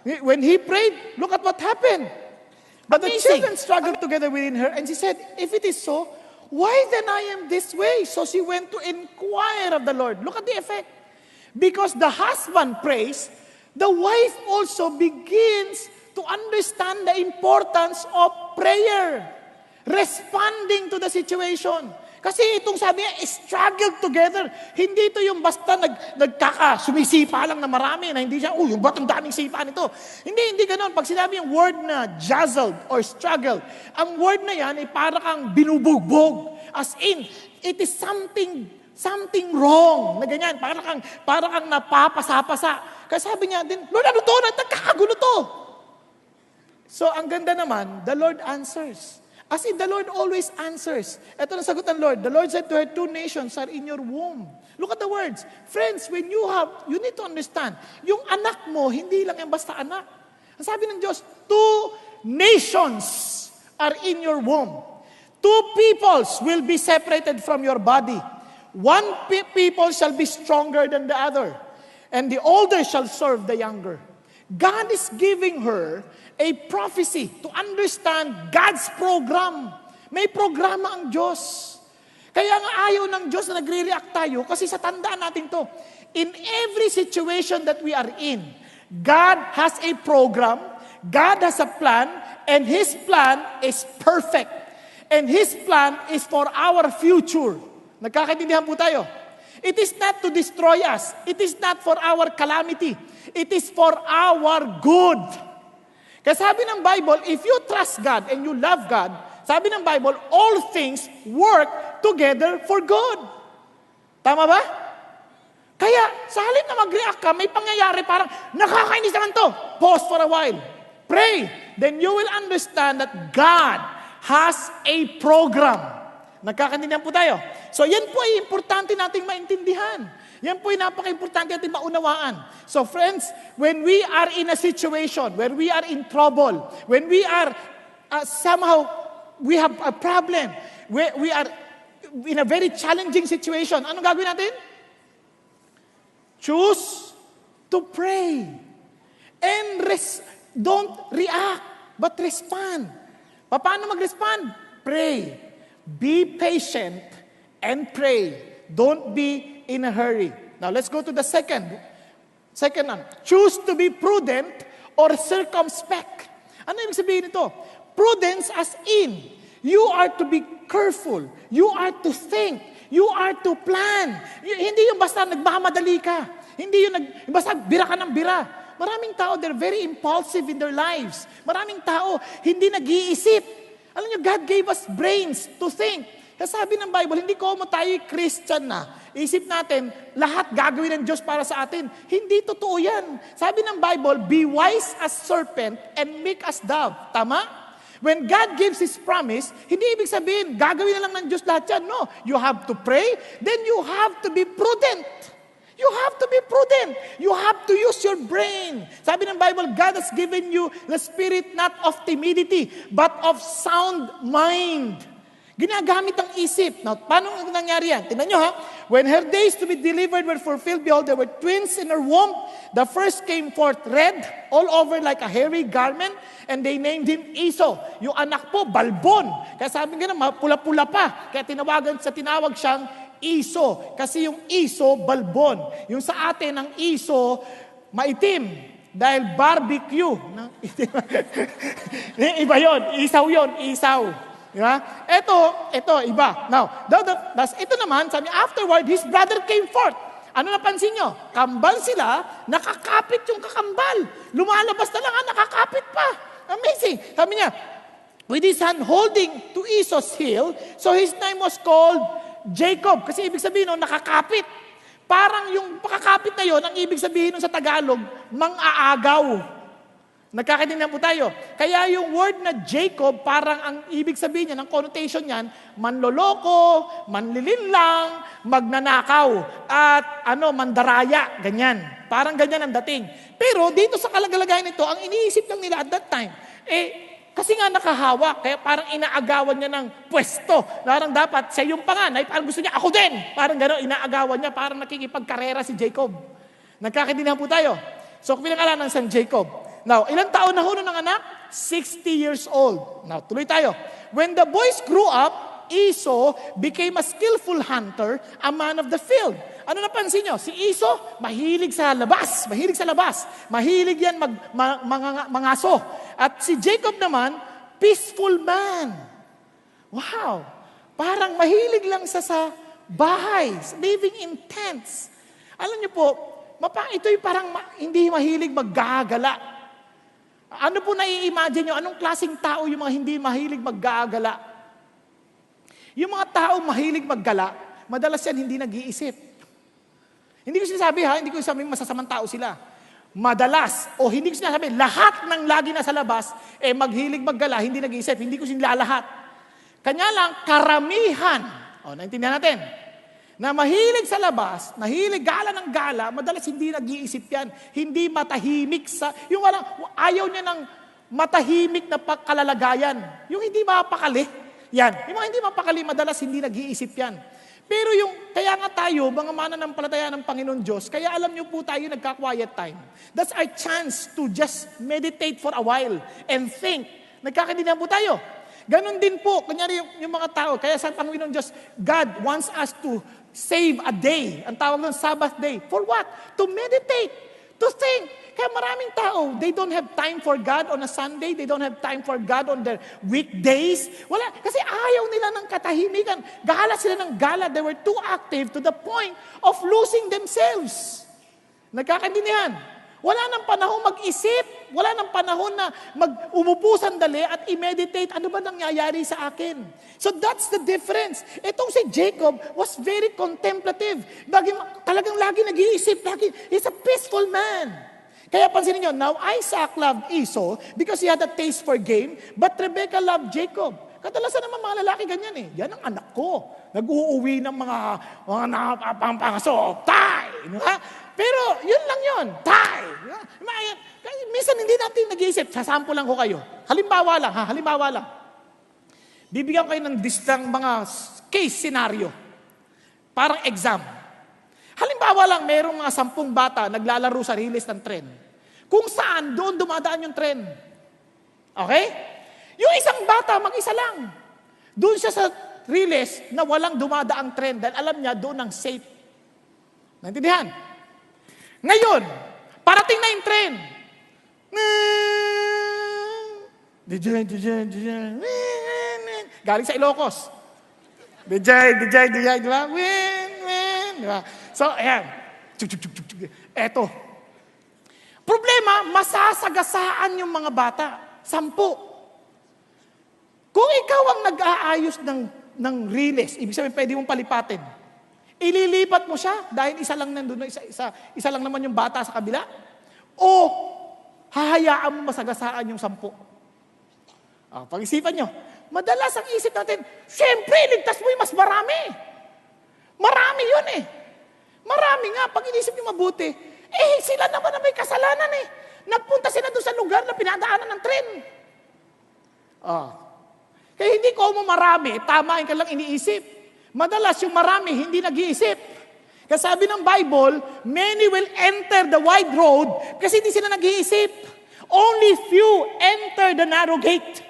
When he prayed, look at what happened. But the Amazing. children struggled together within her, and she said, if it is so, why then I am this way? So she went to inquire of the Lord. Look at the effect. Because the husband prays, the wife also begins to understand the importance of prayer. Responding to the situation. Kasi itong sabi niya, struggle together. Hindi ito yung basta sumisipa lang na marami, na hindi siya, yung batang daming sipa nito. Hindi ganun. Pag sinabi yung word na jostled or struggled, ang word na yan ay para kang binubugbog. As in, it is something wrong. Na ganyan, para kang napapasa-pasa. Kasi sabi niya din, Lord, ano to? Nagkakagulo to. So, ang ganda naman, the Lord answers. As in, the Lord always answers. Ito na sagot ng Lord. The Lord said to her, 2 nations are in your womb. Look at the words. Friends, when you need to understand, yung anak mo, hindi lang yung basta anak. Ang sabi ng Diyos, 2 nations are in your womb. 2 peoples will be separated from your body. 1 people shall be stronger than the other. And the older shall serve the younger. God is giving her a prophecy to understand God's program. May programa ang Diyos. Kaya nga ayaw ng Diyos na nagre-react tayo kasi sa tandaan natin to. In every situation that we are in, God has a program, God has a plan, and His plan is perfect. And His plan is for our future. Nagkakaintindihan po tayo? It is not to destroy us. It is not for our calamity. It is for our good. Kaya sabi ng Bible, if you trust God and you love God, sabi ng Bible, all things work together for good. Tama ba? Kaya, sa halip na mag-react ka, may pangyayari parang, nakakainis naman to. Pause for a while. Pray. Then you will understand that God has a program. Nagkakaintindihan po tayo. So yan po ay importante nating maintindihan. Yan po ay napaka-importante natin maunawaan. So friends, when we are in a situation, when we are in trouble, when we are somehow, we have a problem, we are in a very challenging situation, anong gagawin natin? Choose to pray. And don't react, but respond. Paano mag-respond? Pray. Be patient and pray. Don't be in a hurry. Now, let's go to the second one. Choose to be prudent or circumspect. Ano ibig sabihin nito? Prudence as in, you are to be careful. You are to think. You are to plan. Hindi yung basta nagmamadali ka. Hindi yung basta bira ka ng bira. Maraming tao, they're very impulsive in their lives. Maraming tao, hindi nag-iisip. Alam niyo, God gave us brains to think. Kaya sabi ng Bible, hindi ko tayo Christian na. Isip natin, lahat gagawin ng Diyos para sa atin. Hindi totoo yan. Sabi ng Bible, be wise as serpent and meek as dove. Tama? When God gives His promise, hindi ibig sabihin, gagawin na lang ng Diyos lahat yan. No. You have to pray, then you have to be prudent. You have to be prudent. You have to use your brain. Sabi ng Bible, God has given you the spirit not of timidity, but of sound mind. Ginagamit ang isip. Now, paano nangyari yan? Tingnan nyo ha. When her days to be delivered were fulfilled, behold, there were twins in her womb. The first came forth red, all over like a hairy garment, and they named him Esau. Yung anak po, balbon. Kaya sabi nga na, pula-pula pa. Kaya tinawag siyang Esau. Kasi yung Esau, balbon. Yung sa atin, ang Esau, maitim. Dahil barbecue. Iba yon, Isaw yon, Isaw. Diba? Ito, iba. Now, ito naman, sabi, afterward, his brother came forth. Ano napansin nyo? Kambal sila, nakakapit yung kakambal. Lumalabas na lang, nakakapit pa. Amazing. Sabi niya, with his hand holding to Esau's heel, so his name was called Jacob. Kasi ibig sabihin, nakakapit. Parang yung pakakapit na yon, ang ibig sabihin sa Tagalog, mang-aagaw. Nagkakaintindihan po tayo. Kaya yung word na Jacob, parang ang ibig sabihin niya, ang connotation niyan, manloloko, manlilinlang, magnanakaw, at mandaraya, ganyan. Parang ganyan ang dating. Pero dito sa kalagalagayan nito, ang iniisip lang nila at that time, kasi nga nakahawak, kaya parang inaagawan niya ng pwesto. Parang dapat, siya yung panganay, parang gusto niya, ako din. Parang gano'n, inaagawan niya, parang nakikipagkarera si Jacob. Nagkakaintindihan po tayo. So, pinangalanan ng San Jacob. Now, ilang taon na ho nung anak? 60 years old. Now, tuloy tayo. When the boys grew up, Esau became a skillful hunter, a man of the field. Ano napansin nyo? Si Esau, mahilig sa labas. Mahilig sa labas. Mahilig yan mangaso. At si Jacob naman, peaceful man. Wow! Parang mahilig lang sa bahay, living in tents. Alam nyo po, ito'y parang hindi mahilig maggagala. Ano po nai-imagine nyo? Anong klaseng tao yung mga hindi mahilig maggagala? Yung mga tao mahilig maggala, madalas yan hindi nag-iisip. Hindi ko sinasabi hindi ko sabing masasamang tao sila. Madalas, o hindi ko sinasabi, lahat ng lagi na sa labas, maghilig maggala, hindi nag-iisip. Hindi ko sinilalahat. Kanya lang, karamihan, naintindihan natin, na mahilig sa labas, mahilig gala ng gala, madalas hindi nag-iisip yan. Hindi matahimik yung ayaw niya ng matahimik na kalalagayan. Yung hindi mapakali. Yan. Yung mga hindi mapakali, madalas hindi nag-iisip yan. Pero kaya nga tayo, mga mananampalataya ng Panginoon Diyos, kaya alam niyo po tayo nagka-quiet time. That's our chance to just meditate for a while and think. Nagkakaintindihan po tayo. Ganon din po, kunyari yung mga tao, kaya sa Panginoon Diyos, God wants us to save a day. Ang tawag ng Sabbath day. For what? To meditate. To think. Kaya maraming tao, they don't have time for God on a Sunday. They don't have time for God on their weekdays. Wala. Kasi ayaw nila ng katahimikan. Gala sila ng gala. They were too active to the point of losing themselves. Nagkakaintindihan? Wala nang panahon mag-isip. Wala nang panahon na umupo sandali at i-meditate. Ano ba nangyayari sa akin? So that's the difference. Itong si Jacob was very contemplative. Talagang lagi nag-iisip. He's a peaceful man. Kaya pansinin nyo, now Isaac loved Esau because he had a taste for game, but Rebekah loved Jacob. Kadalasan naman mga lalaki ganyan eh. Yan ang anak ko. Nag-uuwi ng mga napapangaso. Tay! Pero yun lang yun. Tay! Minsan hindi natin nag-iisip. Sasample lang ko kayo. Halimbawa lang. Bibigyan ko kayo ng mga case scenario. Parang exam. Halimbawa lang, merong mga 10 bata naglalaro sa riles ng tren. Kung saan, doon dumadaan yung tren. Okay? Yung isang bata, mag-isa lang. Doon siya sa riles na walang dumadaang tren dahil alam niya doon ang safe. Naintindihan? Ngayon, parating na yung tren. Galing sa Ilocos. Dijay, di ba? Di ba? So, ayan. Eto. Problema, masasagasaan yung mga bata. 10. Kung ikaw ang nag-aayos ng riles, ibig sabihin pwede mong palipatin. Ililipat mo siya dahil isa lang nandun, isa lang naman yung bata sa kabila. O hahayaan mo masagasaan yung 10. Pag-isipan nyo. Madalas ang isip natin, syempre, ligtas mo yung mas marami. Marami yun eh. Marami nga, pag inisip nyo mabuti, sila naman na may kasalanan eh. Nagpunta sila doon sa lugar na pinadaanan ng tren. Kaya hindi ko mo marami, tamain ka lang iniisip. Madalas yung marami, hindi nag-iisip. Kasi sabi ng Bible, many will enter the wide road kasi hindi sila nag-iisip. Only few enter the narrow gate.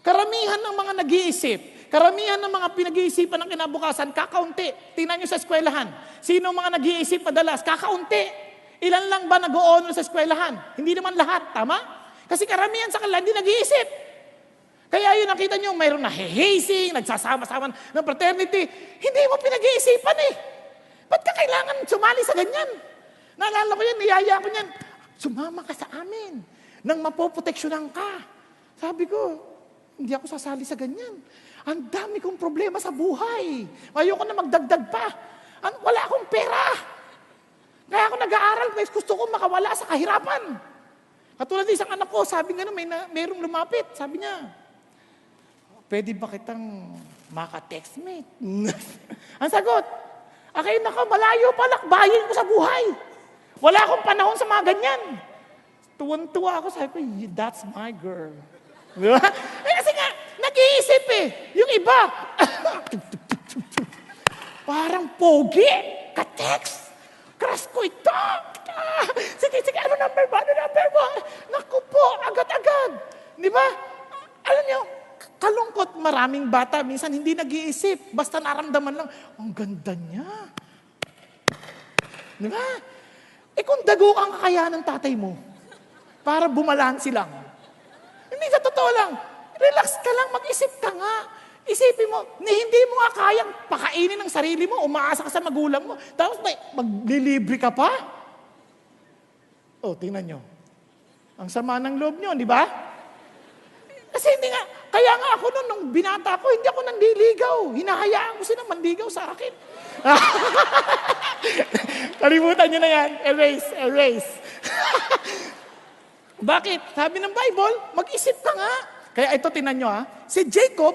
Karamihan ng mga nag-iisip, karamihan ng mga pinag-iisipan ng kinabukasan, kakaunti. Tingnan nyo sa eskwelahan. Sino mga nag-iisip madalas? Kakaunti. Ilan lang ba nag-o-honor sa eskwelahan? Hindi naman lahat, tama? Kasi karamihan sa kanila, hindi nag-iisip. Kaya yun, nakita nyo, mayroon na hazing, nagsasama-sama ng fraternity. Hindi mo pinag-iisipan eh. Ba't ka kailangan sumali sa ganyan? Naalala ko yan, niyaya ko yan. Sumama ka sa amin nang mapoproteksyonan ka. Sabi ko, hindi ako sasali sa ganyan. Ang dami kong problema sa buhay. Ayoko na magdagdag pa. Wala akong pera. Kaya ako nag-aaral, gusto ko makawala sa kahirapan. Katulad isang anak ko, sabi nga mayroong lumapit. Sabi niya, pwede ba kitang maka-textmate? Ang sagot, nako, malayo pa, lakbayin ko sa buhay. Wala akong panahon sa mga ganyan. Tuwan-tuwa ako, sabi ko, that's my girl. Kasi nga, nag-iisip eh. Yung iba, parang pogi, ka-text. Crush ko ito. Sige, sige, ano number mo? Ano number mo? Naku po, agad-agad. Di ba? Alam niyo, kalungkot maraming bata. Minsan hindi nag-iisip. Basta naramdaman lang, ang ganda niya. Di ba? Kung dago ang kakayahan ng tatay mo, para bumalansi lang. Hindi, sa totoo lang. Relax ka lang, mag-isip ka nga. Isipin mo, hindi mo nga kayang pakainin ng sarili mo, umaasa ka sa magulang mo, tapos maglilibre ka pa? Tingnan nyo. Ang sama ng loob nyo, di ba? Kasi hindi nga, kaya nga ako nung binata ko, hindi ako nandiligaw. Hinahayaan ko silang manligaw sa akin. Kalimutan nyo na yan. Erase. Bakit? Sabi ng Bible, mag-isip ka nga. Kaya ito, tinan nyo si Jacob,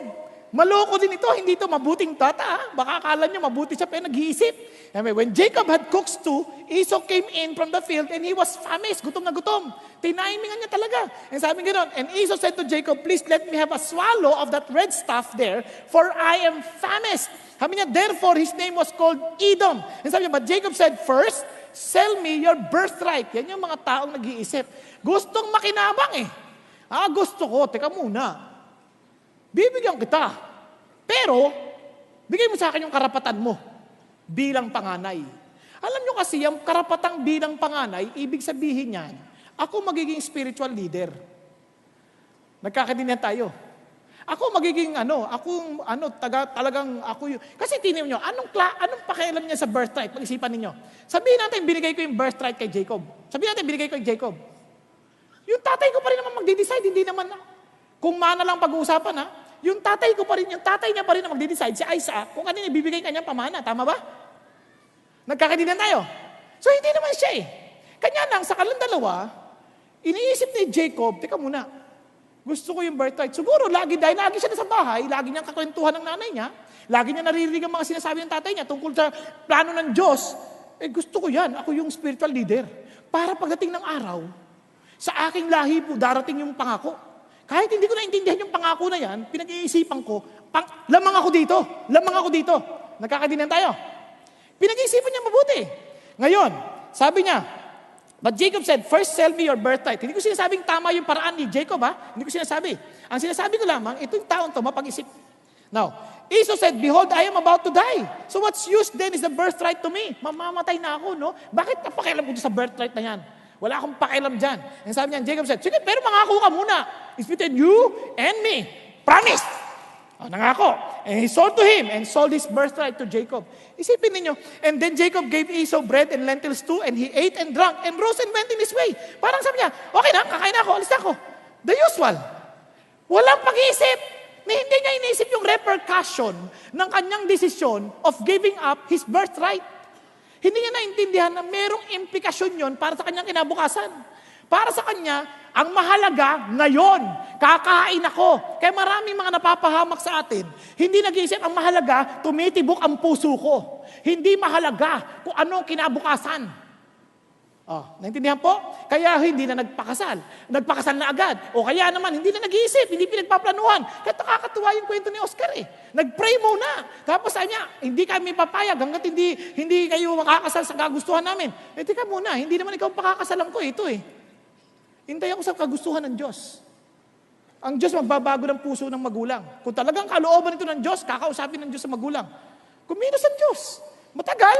maloko din ito, hindi ito mabuting tata. Baka akala nyo mabuti siya, pero nag-iisip. When Jacob had cooked stew, Esau came in from the field and he was famished, gutom na gutom. Tinimingan niya talaga. And sabi gano'n, and Esau said to Jacob, please let me have a swallow of that red stuff there, for I am famished. Sabi niya, therefore his name was called Edom. And sabi niya, but Jacob said, first, sell me your birthright. Yan yung mga taong nag-iisip. Gustong makinabang gusto ko, teka muna. Bibigyan kita. Pero, bigay mo sa akin yung karapatan mo bilang panganay. Alam nyo kasi, yung karapatang bilang panganay, ibig sabihin yan, ako magiging spiritual leader. Nagkakaintindihan tayo. Ako magiging talagang ako yung... Kasi tinim nyo, anong pakialam niya sa birthright? Pag-isipan ninyo. Sabihin natin, binigay ko yung birthright kay Jacob. Sabihin natin, binigay ko kay Jacob. Yung tatay ko pa rin naman magde-decide, hindi naman kung mana lang pag-uusapan yung tatay niya pa rin na magde-decide, si Isaac, kung kanina ibibigay kanyang pamana. Tama ba? Nagkakaintindihan tayo. So, hindi naman siya Kanya lang, sa kalang dalawa, iniisip ni Jacob, teka muna, gusto ko yung birthright. Siguro, lagi siya na sa bahay, lagi niyang kakwentuhan ng nanay niya, lagi niya naririnig ang mga sinasabi ng tatay niya tungkol sa plano ng Diyos. Gusto ko yan, ako yung spiritual leader. Para pagdating ng araw, sa aking lahi po, darating yung pangako. Kahit hindi ko naintindihan yung pangako na yan, pinag-iisipan ko, lamang ako dito. Nagkakaintindihan tayo. Pinag-iisipan niya mabuti. Ngayon, sabi niya, but Jacob said, first sell me your birthright. Hindi ko sinasabing tama yung paraan ni Jacob, Hindi ko sinasabi. Ang sinasabi ko lamang, itong taon to, mapag-isip. Now, Esau said, behold, I am about to die. So what's use then is the birthright to me? Mamamatay na ako, no? Bakit napakialam ko sa birthright na yan? Wala akong pakialam dyan. And sabi niya, Jacob said, sige, pero mangako ka muna. It's between you and me. Promise! Nangako. And he sold to him and sold his birthright to Jacob. Isipin ninyo, and then Jacob gave Esau bread and lentils too, and he ate and drank and rose and went in his way. Parang sabi niya, okay na, kakain na ako, alis na ako. The usual. Walang pag-iisip. Hindi niya inisip yung repercussion ng kanyang desisyon of giving up his birthright. Hindi niya naintindihan na merong implikasyon yon para sa kanyang kinabukasan. Para sa kanya, ang mahalaga ngayon, kakain ako. Kaya maraming mga napapahamak sa atin, hindi nag-iisip ang mahalaga, tumitibok ang puso ko. Hindi mahalaga kung anong kinabukasan. Naintindihan po? Kaya hindi na nagpakasal. Nagpakasal na agad. O kaya naman, hindi na nag-iisip, hindi pinagpaplanuhan. Kaya nakakatuwa yung kwento ni Oscar Nag-pray muna. Tapos sabi niya, hindi kami papayag hanggat hindi kayo makakasal sa kagustuhan namin. Teka muna, hindi naman ikaw pakakasalan ko ito Hintay ako sa kagustuhan ng Diyos. Ang Diyos magbabago ng puso ng magulang. Kung talagang kalooban ito ng Diyos, kakausapin ng Diyos sa magulang. Kumilos ang Diyos. Matagal,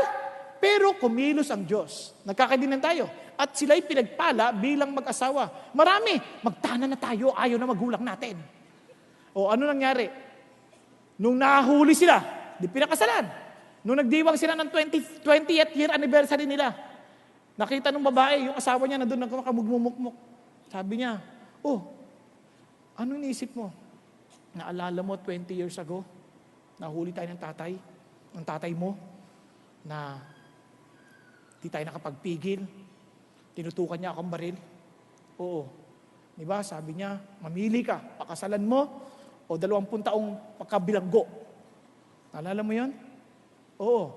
pero kumilos ang Diyos. Nagkakaintindihan tayo. At sila'y pinagpala bilang mag-asawa. Marami, magtana na tayo, ayaw na magulang natin. O ano nangyari? Nung nahuli sila, di pinakasalan. Nung nagdiwang sila ng 20th year anniversary nila, nakita nung babae, yung asawa niya na doon nagkamugmumukmuk. Sabi niya, ano iniisip mo? Naalala mo 20 years ago, nahuli tayo ng tatay mo, na di tayo nakapagpigil, tinutukan niya akong baril. Oo. Di ba? Sabi niya, mamili ka, pakasalan mo o 20 taong pagkabilanggo. Naalala mo yun? Oo.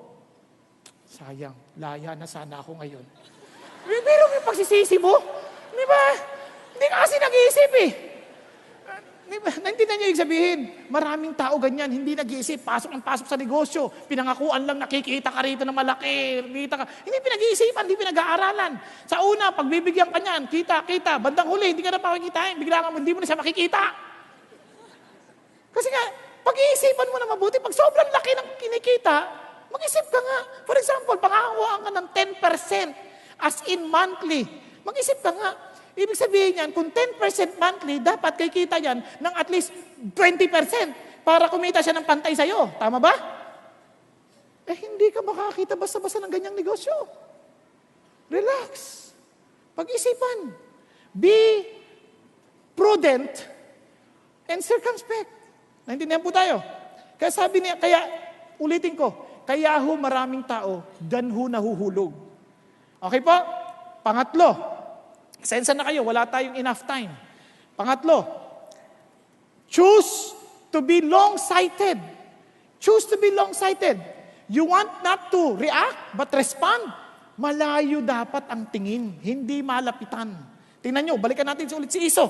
Sayang, laya na sana ako ngayon. Pero may pagsisisi mo, di ba? Hindi ka kasi nag-iisip Naintindihan niyo yung sabihin, maraming tao ganyan, hindi nag-iisip, pasok ng pasok sa negosyo, pinangakuan lang, nakikita ka rito na malaki, hindi pinag-iisipan, hindi pinag-aaralan. Sa una, pagbibigyan ka niyan, kita, bandang huli, hindi ka na pakikitain, bigla ka, hindi mo na siya makikita. Kasi nga, pag-iisipan mo na mabuti, pag sobrang laki ng kinikita, mag-isip ka nga. For example, pangakuhaan ka ng 10% as in monthly, mag-isip ka nga. Ibig sabihin yan, kung 10% monthly, dapat kikita yan ng at least 20% para kumita siya ng pantay sa'yo. Tama ba? Hindi ka makakita basta-basta ng ganyang negosyo. Relax. Pag-isipan. Be prudent and circumspect. Naintindihan po tayo. Kaya sabi niya, ulitin ko, kaya ho maraming tao, dan ho nahuhulog. Okay po? Pangatlo, sensa na kayo, wala tayong enough time. Pangatlo, choose to be long-sighted. Choose to be long-sighted. You want not to react, but respond. Malayo dapat ang tingin, hindi malapitan. Tingnan nyo, balikan natin ulit si Esau.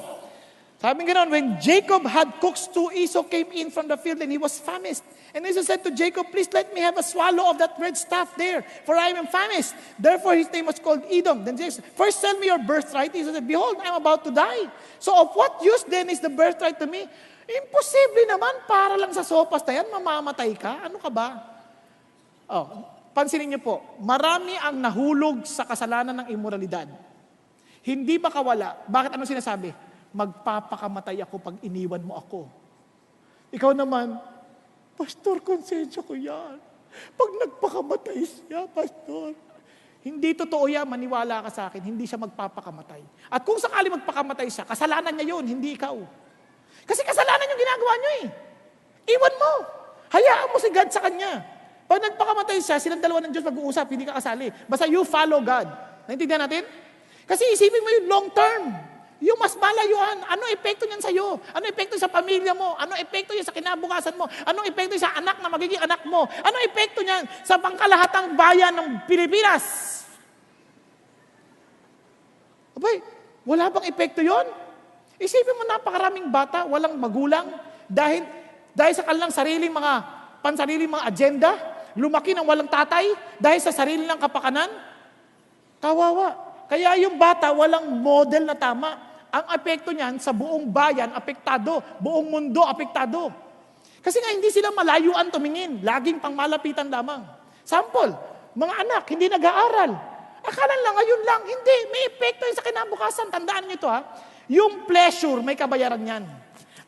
Sabi nga when Jacob had cooks too, Esau came in from the field and he was famished. And Esau said to Jacob, please let me have a swallow of that red stuff there, for I am famished. Therefore his name was called Edom. Then Jacob said, first sell me your birthright. Esau said, behold, I am about to die. So of what use then is the birthright to me? Imposible naman, para lang sa sopas na yan, mamamatay ka. Ano ka ba? Pansinin niyo po, marami ang nahulog sa kasalanan ng immoralidad. Hindi ba kawala? Bakit ano sinasabi? Magpapakamatay ako pag iniwan mo ako. Ikaw naman, Pastor, konsensya ko yan. Pag nagpakamatay siya, Pastor. Hindi totoo yan, maniwala ka sa akin, hindi siya magpapakamatay. At kung sakali magpakamatay siya, kasalanan niya yun, hindi ikaw. Kasi kasalanan yung ginagawa niyo eh. Iwan mo. Hayaan mo si God sa kanya. Pag nagpakamatay siya, silang dalawa ng Diyos mag-uusap, hindi ka kasali. Basta you follow God. Naintindihan natin? Kasi isipin mo yung long term. Yung mas malayuan, anong epekto niyan sa'yo? Anong epekto sa pamilya mo? Anong epekto niyan sa kinabukasan mo? Anong epekto sa anak na magiging anak mo? Anong epekto niyan sa pangkalahatang bayan ng Pilipinas? Abay, wala bang epekto yon? Isipin mo, napakaraming bata, walang magulang, dahil sa kanilang pansariling mga agenda, lumaki ng walang tatay, dahil sa sarili ng kapakanan. Kawawa. Kaya yung bata, walang model na tama. Ang epekto niyan sa buong bayan, apektado. Buong mundo, apektado. Kasi nga hindi sila malayuan tumingin. Laging pangmalapitan lamang. Sample, mga anak, hindi nag-aaral. Akala lang, ngayon lang. Hindi, may epekto yun sa kinabukasan. Tandaan niyo ito ha. Yung pleasure, may kabayaran yan.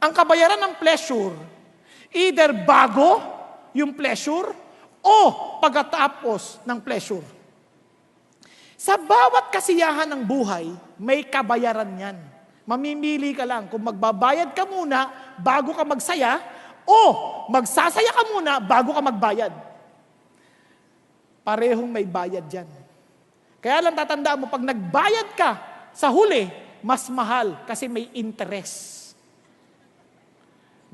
Ang kabayaran ng pleasure, either bago yung pleasure o pagkatapos ng pleasure. Sa bawat kasiyahan ng buhay, may kabayaran yan. Mamimili ka lang kung magbabayad ka muna bago ka magsaya o magsasaya ka muna bago ka magbayad. Parehong may bayad yan. Kaya lang tatandaan mo, pag nagbayad ka sa huli, mas mahal kasi may interest.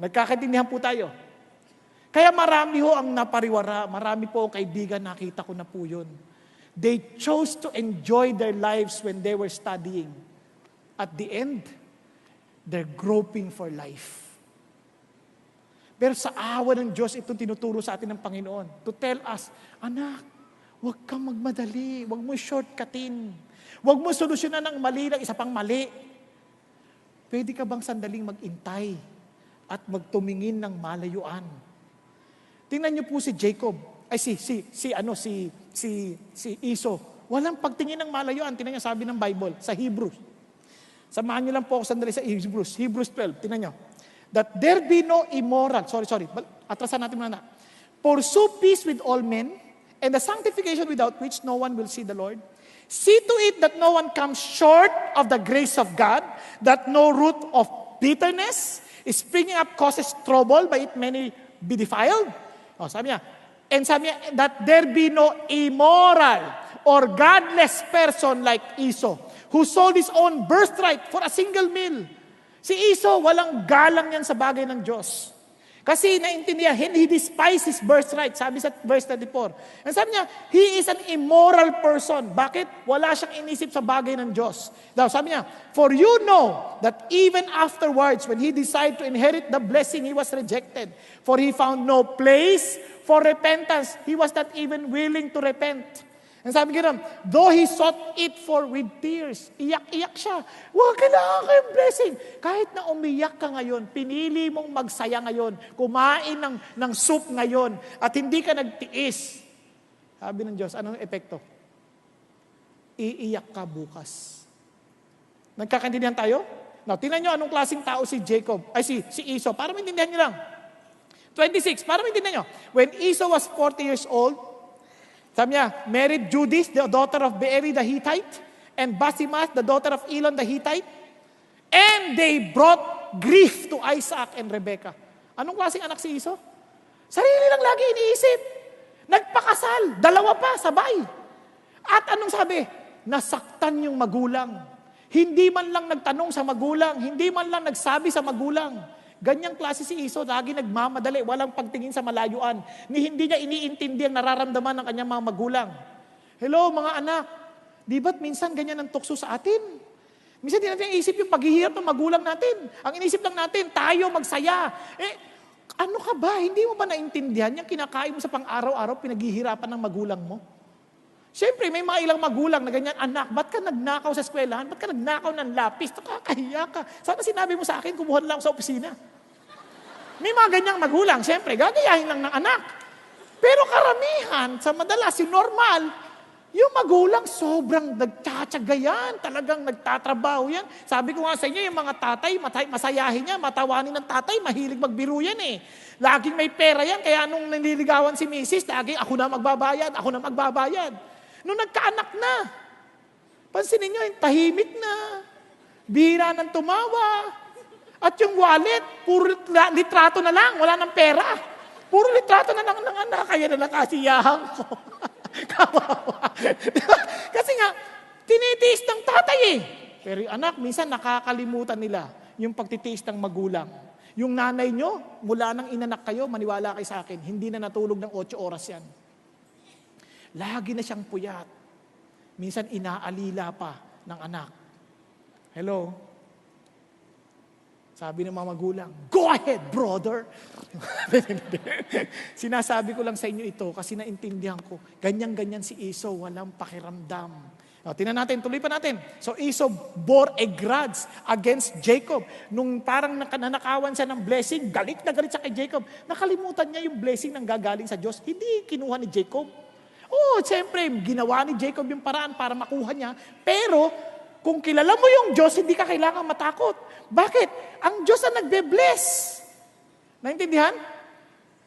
Nagkakaintindihan po tayo. Kaya marami ho ang napariwara, marami po ang kaibigan, nakita ko na po yun. They chose to enjoy their lives when they were studying. At the end, they're groping for life. Pero sa awa ng Diyos, itong tinuturo sa atin ng Panginoon to tell us, anak, huwag kang magmadali, huwag mo shortcutin, huwag mo solusyonan ng mali ng isa pang mali. Pwede ka bang sandaling magintay at magtumingin ng malayuan? Tingnan niyo po si Jacob, si Esau. Walang pagtingin ng malayuan. Tingnan niyo sabi ng Bible sa Hebrews. Samahan niyo lang po ako sandali sa Hebrews 12. Tingnan niyo. That there be no immoral. Sorry. Atrasan natin muna. Pursue peace with all men and the sanctification without which no one will see the Lord. See to it that no one comes short of the grace of God, that no root of bitterness is springing up causes trouble, by it many be defiled. Sabi niya, that there be no immoral or godless person like Esau, who sold his own birthright for a single meal. Si Esau, walang galang yan sa bagay ng Diyos. Kasi naintindihan, he despised his birthright, sabi sa verse 34. And sabi niya, he is an immoral person. Bakit? Wala siyang inisip sa bagay ng Diyos. Daw, sabi niya, for you know that even afterwards, when he decided to inherit the blessing, he was rejected. For he found no place for repentance. He was not even willing to repent. And sabi ko though he sought it for with tears, iyak-iyak siya. Huwag kailangan kayong blessing. Kahit na umiyak ka ngayon, pinili mong magsaya ngayon, kumain ng soup ngayon, at hindi ka nagtiis. Sabi ng Diyos, anong epekto? Iiyak ka bukas. Nagkakaintindihan tayo? Now, tingnan nyo anong klaseng tao si Jacob, si Esau. Para maintindihan nyo lang. 26, para maintindihan nyo. When Esau was 40 years old, sabi niya, married Judith, the daughter of Beeri the Hittite, and Basemath, the daughter of Elon the Hittite, and they brought grief to Isaac and Rebekah. Anong klaseng anak si Esau? Sarili lang lagi iniisip. Nagpakasal, dalawa pa, sabay. At anong sabi? Nasaktan yung magulang. Hindi man lang nagtanong sa magulang, hindi man lang nagsabi sa magulang. Ganyang klase si Esau, lagi nagmamadali, walang pagtingin sa malayuan, ni hindi niya iniintindi ang nararamdaman ng kanyang mga magulang. Hello mga anak, di ba't minsan ganyan ang tukso sa atin? Minsan di natin iisip yung paghihirap ng magulang natin. Ang inisip lang natin, tayo magsaya. Ano ka ba? Hindi mo ba naintindihan yung kinakain mo sa pang-araw-araw, pinaghihirapan ng magulang mo? Siyempre, may mga ilang magulang na ganyan, anak, ba't ka nagnakaw sa eskwelahan? Ba't ka nagnakaw ng lapis? Nakakahiya ka. Sana sinabi mo sa akin, kumuha lang ako sa opisina. May mga ganyang magulang, siyempre, gagayahin lang ng anak. Pero karamihan, sa madalas, yung normal, yung magulang sobrang nagtsatsagayan, talagang nagtatrabaho yan. Sabi ko nga sa inyo, yung mga tatay, masayahin niya, matawanin ng tatay, mahilig magbiro yan eh. Laging may pera yan, kaya nung nililigawan si misis, laging ako na magbabayad. Nung nagkaanak na, pansinin nyo, yung tahimik na, bihira ng tumawa, at yung wallet, puro litrato na lang, wala ng pera. Puro litrato na lang ng anak, kaya na lang kasiyahan ko. Kawawa. Kasi nga, tinitiis ng tatay eh. Pero yung anak, minsan nakakalimutan nila yung pagtitiis ng magulang. Yung nanay nyo, mula nang inanak kayo, maniwala kayo sa akin, hindi na natulog ng 8 oras yan. Lagi na siyang puyat. Minsan inaalila pa ng anak. Hello? Sabi ng mga magulang, go ahead, brother. Sinasabi ko lang sa inyo ito kasi naintindihan ko. Ganyan-ganyan si Esau, walang pakiramdam. Tingnan natin, tuloy pa natin. So Esau bore a grudge against Jacob. Nung parang nanakawan siya ng blessing, galit na galit siya kay Jacob. Nakalimutan niya yung blessing nang gagaling sa Diyos. Hindi kinuha ni Jacob. Siyempre, ginawa ni Jacob yung paraan para makuha niya. Pero, kung kilala mo yung Diyos, hindi ka kailangan matakot. Bakit? Ang Diyos ang nagbe-bless. Naintindihan?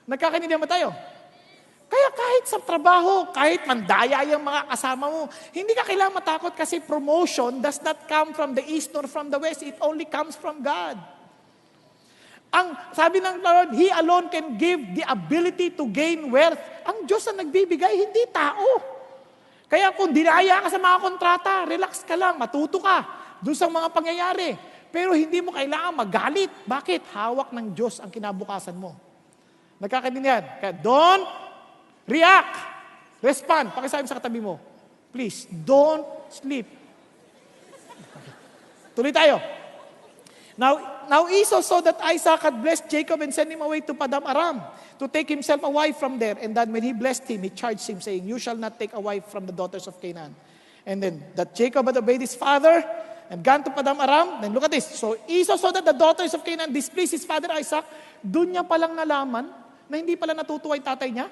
Nagkakaintindihan ba tayo? Kaya kahit sa trabaho, kahit mandaya yung mga kasama mo, hindi ka kailangan matakot kasi promotion does not come from the east nor from the west. It only comes from God. Ang sabi ng Lord, He alone can give the ability to gain wealth. Ang Diyos ang nagbibigay, hindi tao. Kaya kung dinaya ka sa mga kontrata, relax ka lang, matuto ka doon sa mga pangyayari. Pero hindi mo kailangan magalit. Bakit? Hawak ng Diyos ang kinabukasan mo. Nagkakaintindihan? Kaya don't react. Respond. Pakisabi sa katabi mo. Please, don't sleep. Tuloy tayo. Now Esau saw that Isaac had blessed Jacob and sent him away to Padam Aram to take himself a wife from there. And then when he blessed him, he charged him, saying, you shall not take a wife from the daughters of Canaan. And then that Jacob had obeyed his father and gone to Padam Aram. Then look at this. So Esau saw that the daughters of Canaan displeased his father Isaac. Doon niya palang nalaman na hindi pala natutuwa yung tatay niya.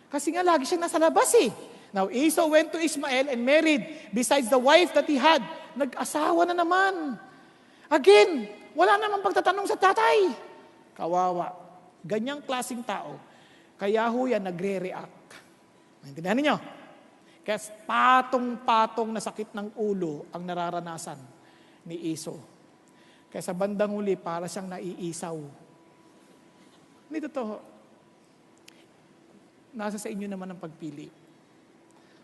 Kasi nga lagi siya nasa labas eh. Now Esau went to Ismael and married besides the wife that he had. Nag-asawa na naman. Again, wala namang pagtatanong sa tatay. Kawawa. Ganyang klaseng tao. Kaya ho yan nagre-react. Naintindihan ninyo? Kaya patong-patong na sakit ng ulo ang nararanasan ni Esau. Kaya sa bandang huli, para siyang naiisaw. Hindi totoo. Nasa sa inyo naman ang pagpili.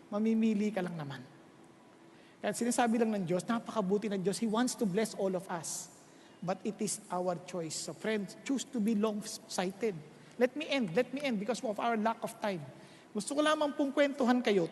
Mamimili ka lang naman. Kaya sinasabi lang ng Diyos, napakabuti ng Diyos. He wants to bless all of us. but it is our choice. So friends, choose to be long-sighted. Let me end because of our lack of time. Gusto ko lamang pong kwentuhan kayo